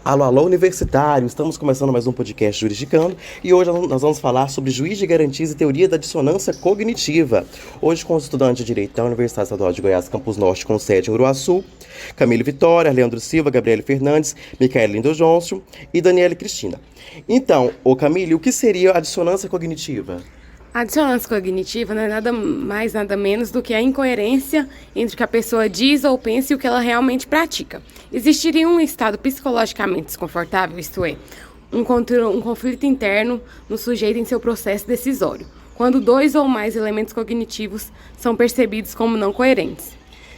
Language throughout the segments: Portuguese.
Alô, alô, universitário! Estamos começando mais um podcast Jurisdicando e hoje nós vamos falar sobre juiz de garantias e teoria da dissonância cognitiva. Hoje com os estudantes de Direito da Universidade Estadual de Goiás, Campus Norte, com sede em Uruaçu, Camille Vitória, Leandro Silva, Gabriele Fernandes, Micaela Lindo Johnson e Daniele Cristina. Então, Camille, o que seria a dissonância cognitiva? A dissonância cognitiva não é nada mais, nada menos do que a incoerência entre o que a pessoa diz ou pensa e o que ela realmente pratica. Existiria um estado psicologicamente desconfortável, isto é, um conflito interno no sujeito em seu processo decisório, quando dois ou mais elementos cognitivos são percebidos como não coerentes.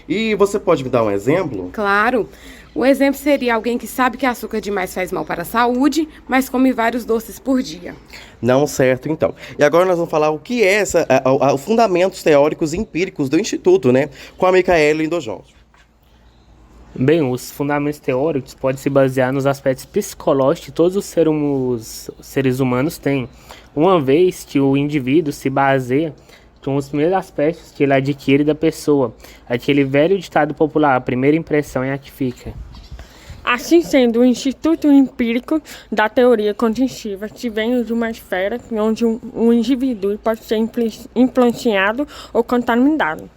E você pode me dar um exemplo? Claro. O exemplo seria alguém que sabe que açúcar demais faz mal para a saúde, mas come vários doces por dia. Não, certo, então. E agora nós vamos falar o que é os fundamentos teóricos e empíricos do Instituto, né? Com a Micaela Lindo Johnson. Bem, os fundamentos teóricos podem se basear nos aspectos psicológicos que todos os seres humanos têm, uma vez que o indivíduo se baseia com os primeiros aspectos que ele adquire da pessoa. Aquele velho ditado popular, a primeira impressão é a que fica. Assim sendo, o Instituto Empírico da Teoria Cognitiva que vem de uma esfera onde um indivíduo pode ser influenciado ou contaminado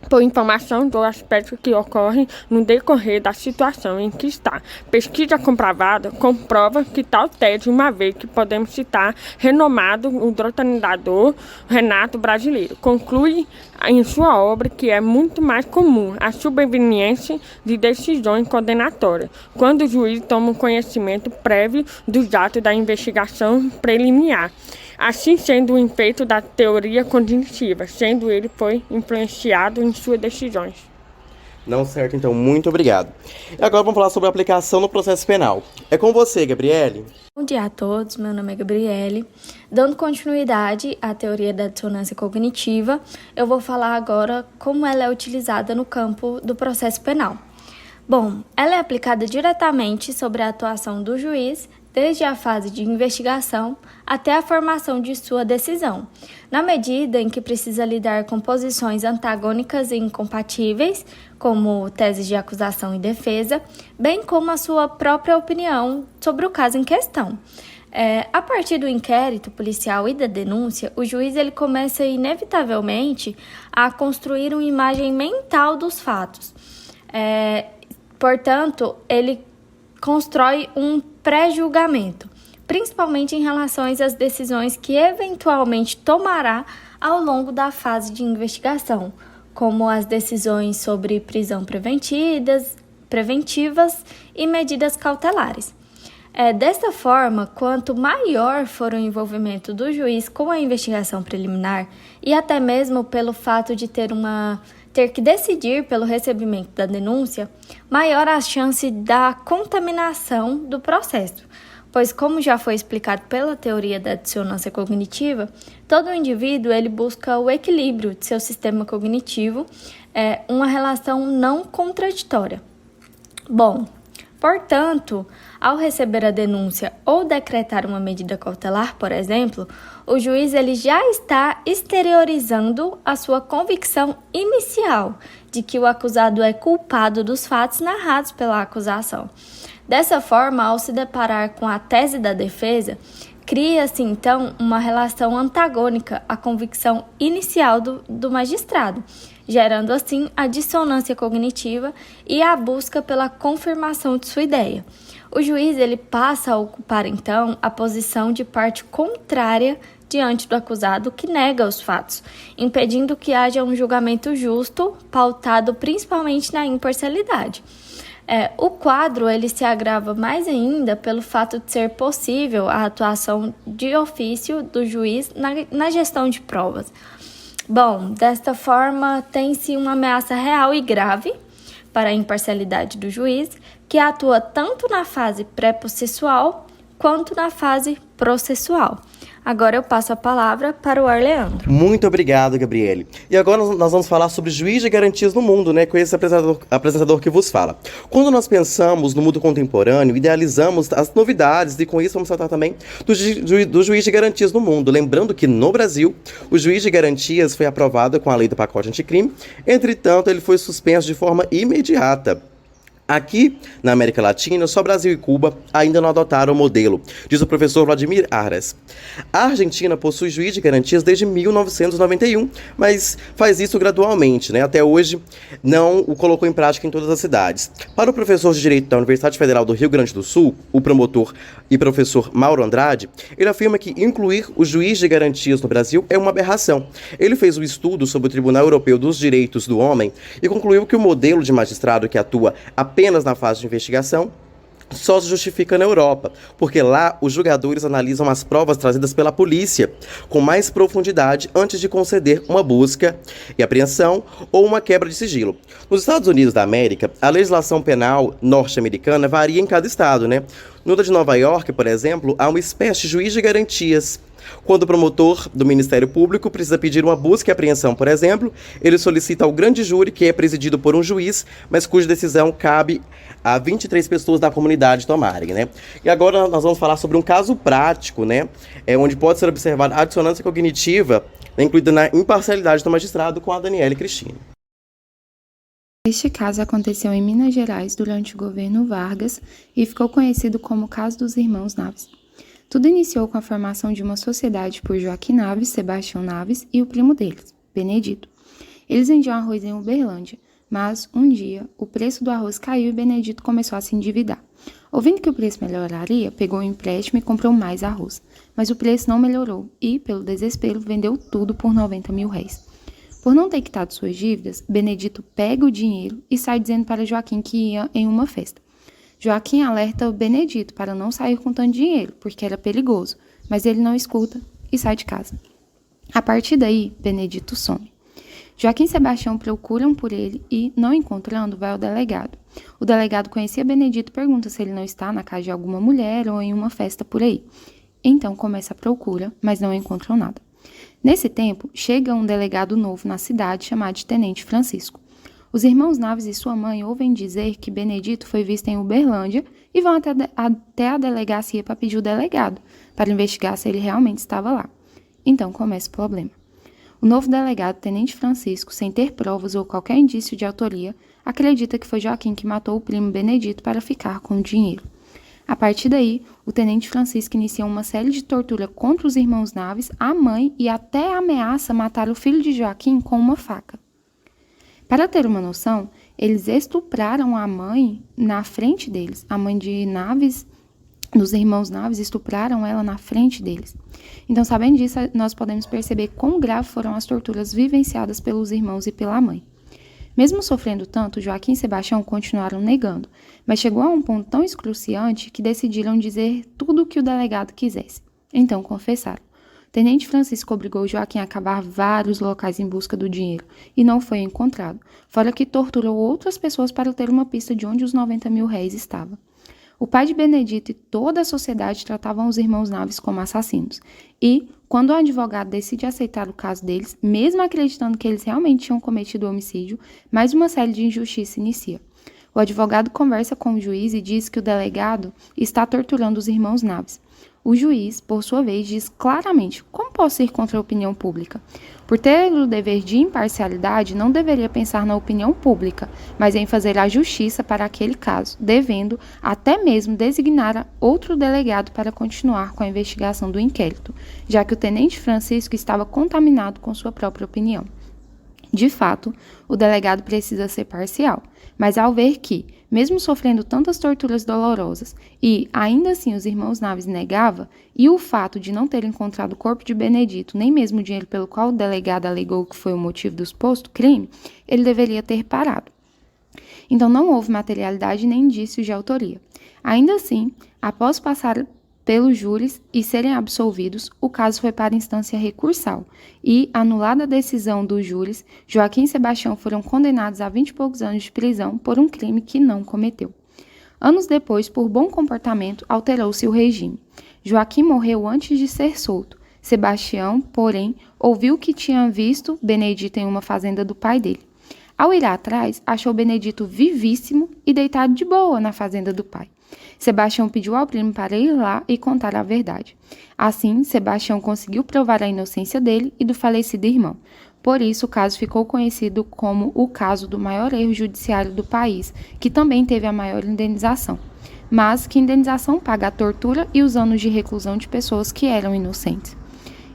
por informação do aspecto que ocorre no decorrer da situação em que está. Pesquisa comprovada comprova que tal tese, uma vez que podemos citar renomado o doutrinário Renato Brasileiro, conclui em sua obra que é muito mais comum a sobreveniência de decisões condenatórias, quando o juiz toma conhecimento prévio dos atos da investigação preliminar. Assim sendo o efeito da teoria cognitiva, sendo ele foi influenciado em suas decisões. Não, certo, então, muito obrigado. E agora vamos falar sobre a aplicação no processo penal. É com você, Gabriele. Bom dia a todos, meu nome é Gabriele. Dando continuidade à teoria da dissonância cognitiva, eu vou falar agora como ela é utilizada no campo do processo penal. Bom, ela é aplicada diretamente sobre a atuação do juiz, desde a fase de investigação até a formação de sua decisão, na medida em que precisa lidar com posições antagônicas e incompatíveis, como teses de acusação e defesa, bem como a sua própria opinião sobre o caso em questão. A partir do inquérito policial e da denúncia, o juiz ele começa inevitavelmente a construir uma imagem mental dos fatos. Portanto, ele constrói um pré-julgamento, principalmente em relação às decisões que eventualmente tomará ao longo da fase de investigação, como as decisões sobre prisão preventivas e medidas cautelares. Desta forma, quanto maior for o envolvimento do juiz com a investigação preliminar e até mesmo pelo fato de ter que decidir pelo recebimento da denúncia, maior a chance da contaminação do processo, pois, como já foi explicado pela teoria da dissonância cognitiva, todo indivíduo ele busca o equilíbrio de seu sistema cognitivo, uma relação não contraditória. Bom, portanto, ao receber a denúncia ou decretar uma medida cautelar, por exemplo, o juiz ele já está exteriorizando a sua convicção inicial de que o acusado é culpado dos fatos narrados pela acusação. Dessa forma, ao se deparar com a tese da defesa, cria-se então uma relação antagônica à convicção inicial do magistrado, gerando assim a dissonância cognitiva e a busca pela confirmação de sua ideia. O juiz ele passa a ocupar então a posição de parte contrária diante do acusado que nega os fatos, impedindo que haja um julgamento justo, pautado principalmente na imparcialidade. O quadro ele se agrava mais ainda pelo fato de ser possível a atuação de ofício do juiz na gestão de provas. Bom, desta forma, tem-se uma ameaça real e grave para a imparcialidade do juiz, que atua tanto na fase pré-processual quanto na fase processual. Agora eu passo a palavra para o Arleandro. Muito obrigado, Gabriele. E agora nós vamos falar sobre juiz de garantias no mundo, né? Com esse apresentador que vos fala. Quando nós pensamos no mundo contemporâneo, idealizamos as novidades e com isso vamos tratar também do juiz de garantias no mundo. Lembrando que no Brasil, o juiz de garantias foi aprovado com a lei do pacote anticrime, entretanto ele foi suspenso de forma imediata. Aqui, na América Latina, só Brasil e Cuba ainda não adotaram o modelo, diz o professor Vladimir Arras. A Argentina possui juiz de garantias desde 1991, mas faz isso gradualmente, né? Até hoje não o colocou em prática em todas as cidades. Para o professor de Direito da Universidade Federal do Rio Grande do Sul, o promotor e professor Mauro Andrade, ele afirma que incluir o juiz de garantias no Brasil é uma aberração. Ele fez um estudo sobre o Tribunal Europeu dos Direitos do Homem e concluiu que o modelo de magistrado que atua apenas na fase de investigação só se justifica na Europa, porque lá os julgadores analisam as provas trazidas pela polícia com mais profundidade antes de conceder uma busca e apreensão ou uma quebra de sigilo. Nos Estados Unidos da América, a legislação penal norte-americana varia em cada estado, né? No de Nova York, por exemplo, há uma espécie de juiz de garantias. Quando o promotor do Ministério Público precisa pedir uma busca e apreensão, por exemplo, ele solicita ao grande júri, que é presidido por um juiz, mas cuja decisão cabe a 23 pessoas da comunidade tomarem, né? E agora nós vamos falar sobre um caso prático, né? Onde pode ser observada a dissonância cognitiva, né, incluída na imparcialidade do magistrado, com a Daniela Cristina. Este caso aconteceu em Minas Gerais durante o governo Vargas e ficou conhecido como o caso dos irmãos Naves. Tudo iniciou com a formação de uma sociedade por Joaquim Naves, Sebastião Naves e o primo deles, Benedito. Eles vendiam arroz em Uberlândia, mas um dia o preço do arroz caiu e Benedito começou a se endividar. Ouvindo que o preço melhoraria, pegou um empréstimo e comprou mais arroz, mas o preço não melhorou e, pelo desespero, vendeu tudo por R$90 mil. Por não ter quitado suas dívidas, Benedito pega o dinheiro e sai dizendo para Joaquim que ia em uma festa. Joaquim alerta o Benedito para não sair com tanto dinheiro, porque era perigoso, mas ele não escuta e sai de casa. A partir daí, Benedito some. Joaquim e Sebastião procuram por ele e, não encontrando, vai ao delegado. O delegado conhecia Benedito e pergunta se ele não está na casa de alguma mulher ou em uma festa por aí. Então começa a procura, mas não encontram nada. Nesse tempo, chega um delegado novo na cidade chamado de Tenente Francisco. Os irmãos Naves e sua mãe ouvem dizer que Benedito foi visto em Uberlândia e vão até a delegacia para pedir o delegado, para investigar se ele realmente estava lá. Então começa o problema. O novo delegado, Tenente Francisco, sem ter provas ou qualquer indício de autoria, acredita que foi Joaquim que matou o primo Benedito para ficar com o dinheiro. A partir daí, o Tenente Francisco inicia uma série de tortura contra os irmãos Naves, a mãe e até ameaça matar o filho de Joaquim com uma faca. Para ter uma noção, eles estupraram a mãe na frente deles. A mãe de Naves, dos irmãos Naves, estupraram ela na frente deles. Então, sabendo disso, nós podemos perceber quão graves foram as torturas vivenciadas pelos irmãos e pela mãe. Mesmo sofrendo tanto, Joaquim e Sebastião continuaram negando, mas chegou a um ponto tão excruciante que decidiram dizer tudo o que o delegado quisesse. Então, confessaram. Tenente Francisco obrigou Joaquim a cavar vários locais em busca do dinheiro e não foi encontrado, fora que torturou outras pessoas para ter uma pista de onde os R$90 mil estavam. O pai de Benedito e toda a sociedade tratavam os irmãos Naves como assassinos e, quando o advogado decide aceitar o caso deles, mesmo acreditando que eles realmente tinham cometido o homicídio, mais uma série de injustiça inicia. O advogado conversa com o juiz e diz que o delegado está torturando os irmãos Naves. O juiz, por sua vez, diz claramente como posso ir contra a opinião pública. Por ter o dever de imparcialidade, não deveria pensar na opinião pública, mas em fazer a justiça para aquele caso, devendo até mesmo designar outro delegado para continuar com a investigação do inquérito, já que o tenente Francisco estava contaminado com sua própria opinião. De fato, o delegado precisa ser parcial, mas ao ver que, mesmo sofrendo tantas torturas dolorosas e, ainda assim, os irmãos Naves negavam, e o fato de não ter encontrado o corpo de Benedito, nem mesmo o dinheiro pelo qual o delegado alegou que foi o motivo do suposto crime, ele deveria ter parado. Então, não houve materialidade nem indícios de autoria. Ainda assim, após passar pelos júris e serem absolvidos, o caso foi para a instância recursal e, anulada a decisão dos júris, Joaquim e Sebastião foram condenados a 20 e poucos anos de prisão por um crime que não cometeu. Anos depois, por bom comportamento, alterou-se o regime. Joaquim morreu antes de ser solto. Sebastião, porém, ouviu que tinha visto Benedito em uma fazenda do pai dele. Ao ir atrás, achou Benedito vivíssimo e deitado de boa na fazenda do pai. Sebastião pediu ao primo para ir lá e contar a verdade. Assim, Sebastião conseguiu provar a inocência dele e do falecido irmão. Por isso, o caso ficou conhecido como o caso do maior erro judiciário do país, que também teve a maior indenização. Mas que indenização paga a tortura e os anos de reclusão de pessoas que eram inocentes.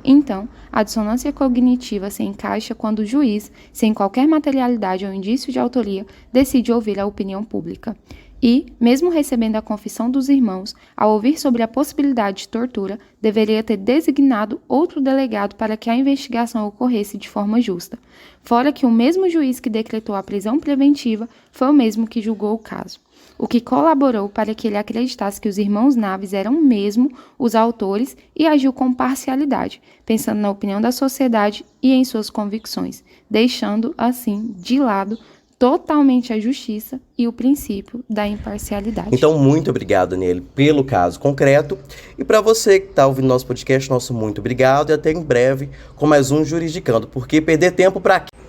Então, a dissonância cognitiva se encaixa quando o juiz, sem qualquer materialidade ou indício de autoria, decide ouvir a opinião pública. E, mesmo recebendo a confissão dos irmãos, ao ouvir sobre a possibilidade de tortura, deveria ter designado outro delegado para que a investigação ocorresse de forma justa. Fora que o mesmo juiz que decretou a prisão preventiva foi o mesmo que julgou o caso, o que colaborou para que ele acreditasse que os irmãos Naves eram mesmo os autores e agiu com parcialidade, pensando na opinião da sociedade e em suas convicções, deixando, assim, de lado totalmente a justiça e o princípio da imparcialidade. Então, muito obrigado, Daniele, pelo caso concreto. E para você que está ouvindo nosso podcast, nosso muito obrigado e até em breve com mais um Jurisdicando, porque perder tempo para quê?